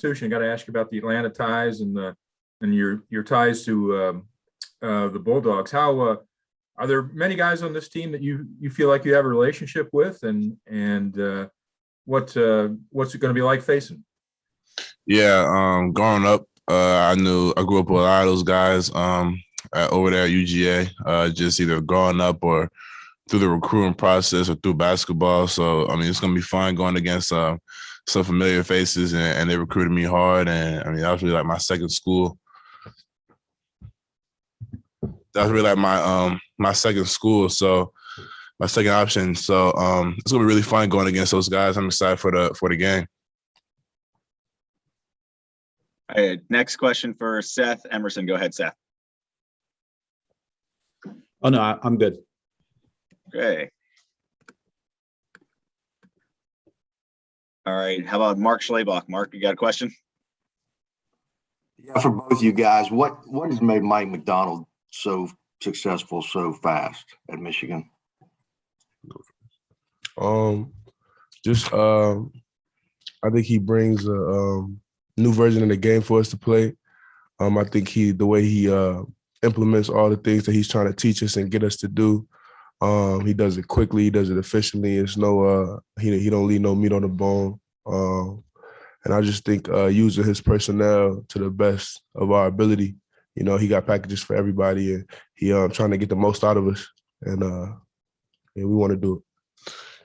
Constitution, I got to ask you about the Atlanta ties and your ties to the Bulldogs. How are there many guys on this team that you feel like you have a relationship with, and what's it going to be like facing? Yeah, growing up, I grew up with a lot of those guys over there at UGA, just either growing up or through the recruiting process or through basketball. So, I mean, it's going to be fun going against some familiar faces, and they recruited me hard. And, I mean, that was really like my second school. That was really like my second school, so my second option. So it's gonna be really fun going against those guys. I'm excited for the game. All right, next question for Seth Emerson. Go ahead, Seth. Oh no, I'm good. Okay. All right. How about Mark Schlabach? Mark, you got a question? Yeah, for both you guys, what has made Mike McDonald so successful so fast at Michigan? I think he brings a new version of the game for us to play. I think the way he implements all the things that he's trying to teach us and get us to do. He does it quickly. He does it efficiently. It's he don't leave no meat on the bone. And I just think using his personnel to the best of our ability. You know, he got packages for everybody, and he trying to get the most out of us. And we want to do it.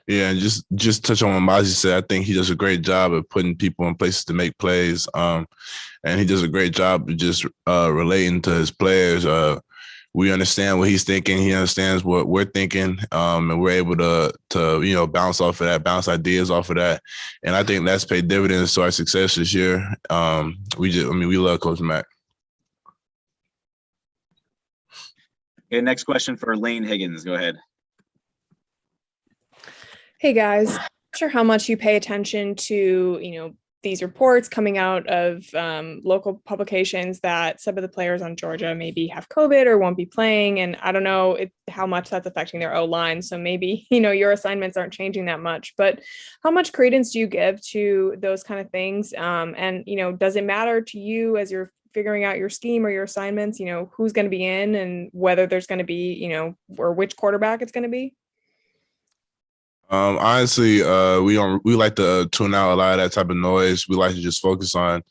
Yeah, and just touch on what Mazi said. I think he does a great job of putting people in places to make plays. And he does a great job of just relating to his players. We understand what he's thinking. He understands what we're thinking, and we're able to bounce off of that, bounce ideas off of that. And I think that's paid dividends to our success this year. We love Coach Mack. Okay, next question for Lane Higgins. Go ahead. Hey guys, not sure how much you pay attention to, these reports coming out of local publications that some of the players on Georgia maybe have COVID or won't be playing. And I don't know how much that's affecting their O-line. So maybe, your assignments aren't changing that much, but how much credence do you give to those kind of things? And does it matter to you as you're figuring out your scheme or your assignments, who's going to be in and whether there's going to be, or which quarterback it's going to be? Honestly, we like to tune out a lot of that type of noise. We like to just focus on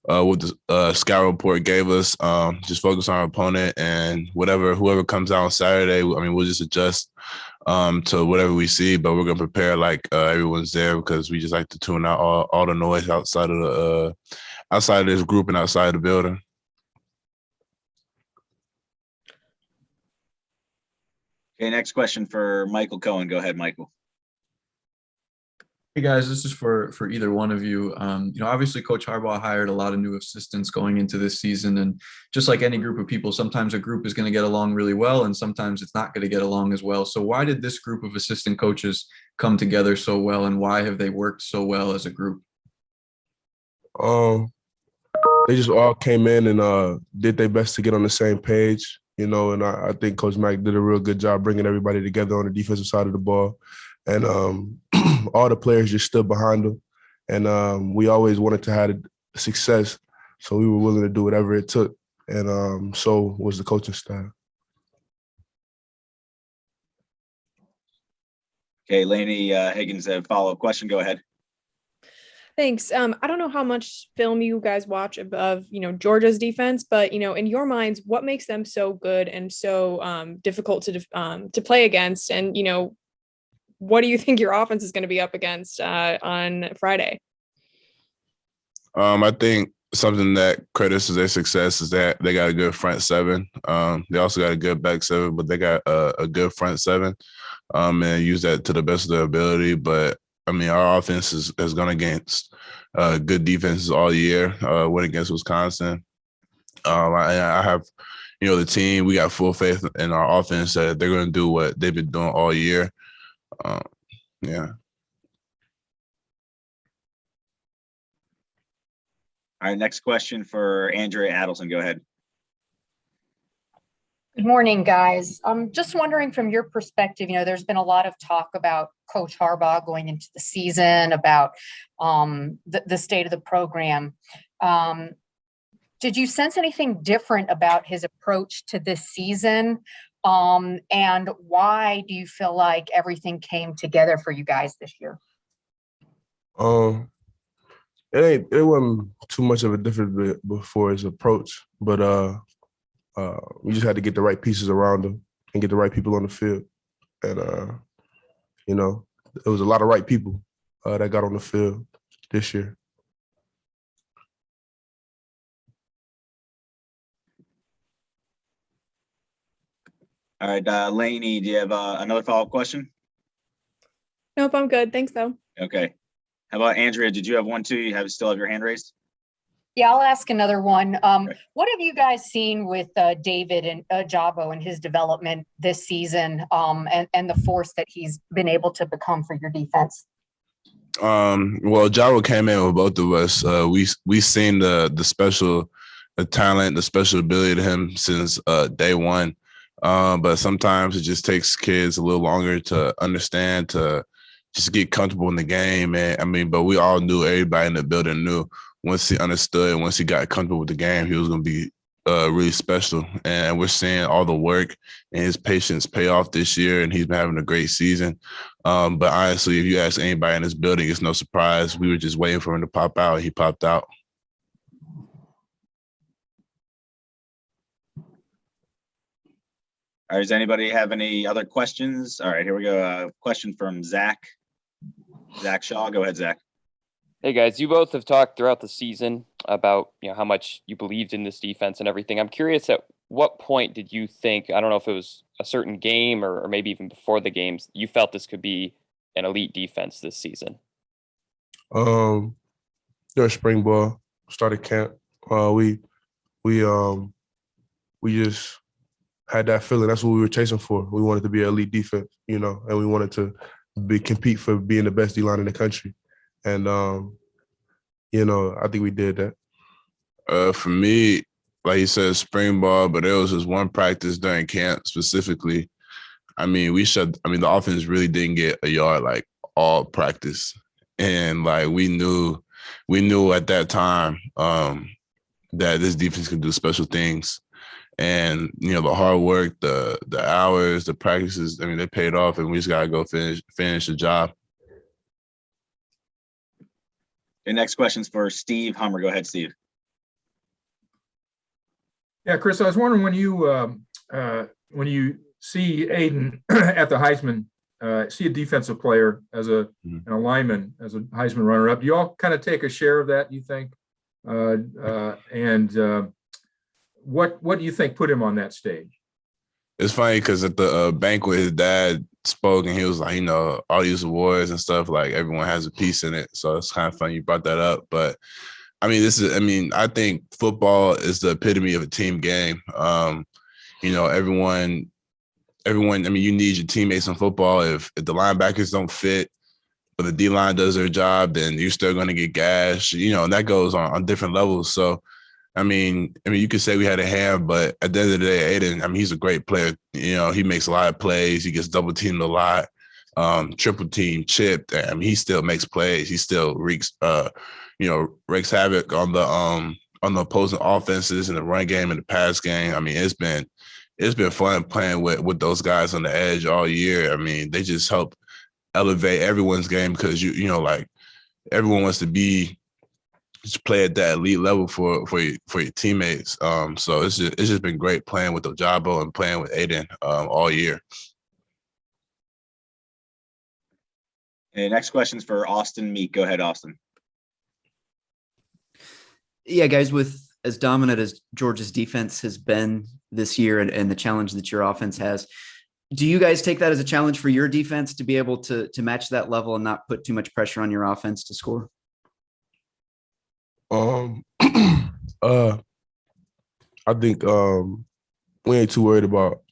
what the scout report gave us. Just focus on our opponent, and whoever comes out on Saturday. I mean, we'll just adjust to whatever we see, but we're gonna prepare like everyone's there, because we just like to tune out all the noise outside of this group and outside the building. Okay, next question for Michael Cohen. Go ahead, Michael. Hey guys, this is for either one of you. Obviously Coach Harbaugh hired a lot of new assistants going into this season, and just like any group of people, sometimes a group is going to get along really well and sometimes it's not going to get along as well. So why did this group of assistant coaches come together so well, and why have they worked so well as a group? They just all came in and did their best to get on the same page, and I think Coach Mack did a real good job bringing everybody together on the defensive side of the ball. And all the players just stood behind them. And we always wanted to have success, so we were willing to do whatever it took. And so was the coaching staff. Okay, Lainey Higgins, a follow-up question. Go ahead. Thanks. I don't know how much film you guys watch of Georgia's defense, but in your minds, what makes them so good and so difficult to play against? And what do you think your offense is going to be up against on Friday? I think something that credits to their success is that they got a good front seven. They also got a good back seven, but they got a good front seven, and use that to the best of their ability. But I mean, our offense has gone against good defenses all year. Went against Wisconsin. I have, the team. We got full faith in our offense that they're going to do what they've been doing all year. Yeah. All right, next question for Andrea Adelson. Go ahead. Good morning, guys. I'm just wondering from your perspective, there's been a lot of talk about Coach Harbaugh going into the season, about the state of the program. Did you sense anything different about his approach to this season? And why do you feel like everything came together for you guys this year? It wasn't too much of a difference before his approach, but we just had to get the right pieces around him and get the right people on the field. And it was a lot of right people that got on the field this year. All right, Lainey, do you have another follow-up question? Nope, I'm good. Thanks, though. Okay. How about Andrea? Did you have one too? You still have your hand raised? Yeah, I'll ask another one. What have you guys seen with David and Jabo and his development this season, and the force that he's been able to become for your defense? Well, Jabo came in with both of us. We seen the special talent, the special ability to him since day one. But sometimes it just takes kids a little longer to understand, to just get comfortable in the game. And but we all knew, everybody in the building knew, once he understood, once he got comfortable with the game, he was going to be really special. And we're seeing all the work and his patience pay off this year, and he's been having a great season. But honestly, if you ask anybody in this building, it's no surprise. We were just waiting for him to pop out, and he popped out. All right, does anybody have any other questions? All right, here we go. Question from Zach Shaw. Go ahead, Zach. Hey guys, you both have talked throughout the season about how much you believed in this defense and everything. I'm curious, at what point did you think, I don't know if it was a certain game or maybe even before the games, you felt this could be an elite defense this season? During spring ball, started camp, we just had that feeling. That's what we were chasing for. We wanted to be an elite defense, and we wanted to compete for being the best D-line in the country. And, I think we did that. For me, like you said, spring ball, but there was just one practice during camp specifically. The offense really didn't get a yard like all practice. And we knew at that time that this defense could do special things. And, the hard work, the hours, the practices, they paid off, and we just got to go finish the job. The next question's for Steve Hummer. Go ahead, Steve. Yeah, Chris, I was wondering when you see Aiden at the Heisman, see a defensive player as an lineman, as a Heisman runner-up, do you all kind of take a share of that, you think? What do you think put him on that stage? It's funny because at the banquet, his dad spoke and he was like, all these awards and stuff, like everyone has a piece in it. So it's kind of funny you brought that up. But I think football is the epitome of a team game. Everyone, you need your teammates in football. If the linebackers don't fit, but the D-line does their job, then you're still going to get gashed, and that goes on different levels. So, you could say we had a hand, but at the end of the day, Aiden, he's a great player. He makes a lot of plays. He gets double teamed a lot, triple team, chipped. He still makes plays. He still wreaks havoc on the opposing offenses in the run game and the pass game. It's been fun playing with those guys on the edge all year. They just help elevate everyone's game because everyone wants to just play at that elite level for your teammates. So it's just been great playing with Ojabo and playing with Aiden all year. And next question's for Austin Meek. Go ahead, Austin. Yeah, guys, with as dominant as Georgia's defense has been this year and the challenge that your offense has, do you guys take that as a challenge for your defense to be able to match that level and not put too much pressure on your offense to score? I think we ain't too worried about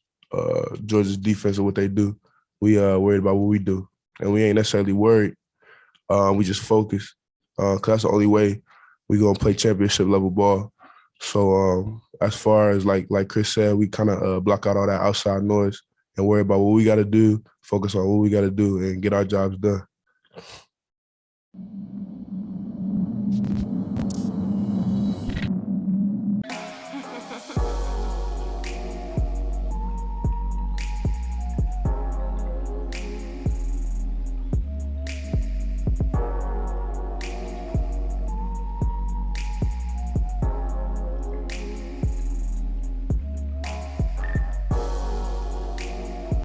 Georgia's defense or what they do. We worried about what we do, and we ain't necessarily worried. We just focus because that's the only way we gonna play championship level ball. So as far as like Chris said, we kind of block out all that outside noise and worry about what we got to do, focus on what we got to do, and get our jobs done.